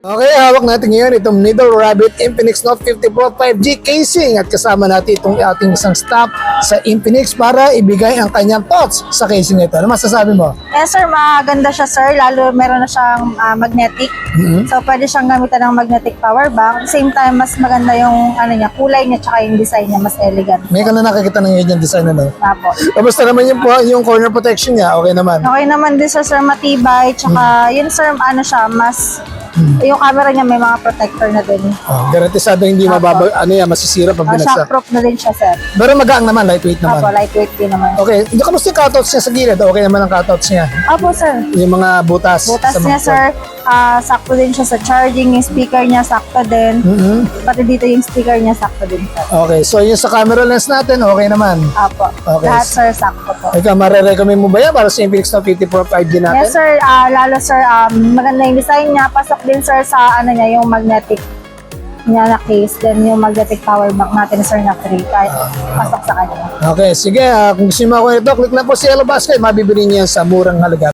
Okay, hawak natin ngayon itong Middle Rabbit Infinix Note 50 Pro 5G casing at kasama natin itong ating isang staff sa Infinix para ibigay ang kanyang thoughts sa casing nito. Ano masasabi mo? Yes sir, maganda siya sir, lalo meron na siyang magnetic. So pwede siyang gamitan ng magnetic power bank. At the same time, mas maganda yung kulay niya tsaka yung design niya, mas elegant. May ka na nakikita ng ganyan design ano? Apo. Kamusta naman yung corner protection niya? Okay naman? Okay naman din sir, matibay. Tsaka yun sir, siya, mas yung camera niya may mga protector na din. Garantisado hindi masisira pag binagsak. Shockproof na din siya sir. Pero magaang naman, lightweight naman. Apo, lightweight din naman. Okay, kamusta yung cutouts niya sa gilid? Okay naman ang cutouts niya? Apo sir. Yung mga butas. Butas sa mga niya sir, sakto din siya sa charging, yung speaker niya sakto din. Pati dito yung speaker niya sakto din sir. Okay, so yung sa camera lens natin, okay naman. Apo. Okay. Lahat sir, sakto po. Ikaw, marirecommend mo ba yan para sa Infinix Note 50 Pro 5G natin? Yes sir, lalo sir, maganda yung design niya. Pasok din sir sa yung magnetic niya na case. Then yung magnetic power bank natin sir na free. Kahit pasok sa kanya. Okay, sige. Kung gusto mo ako ito, click lang po si Hello Basket. Mabibili niya sa murang halaga.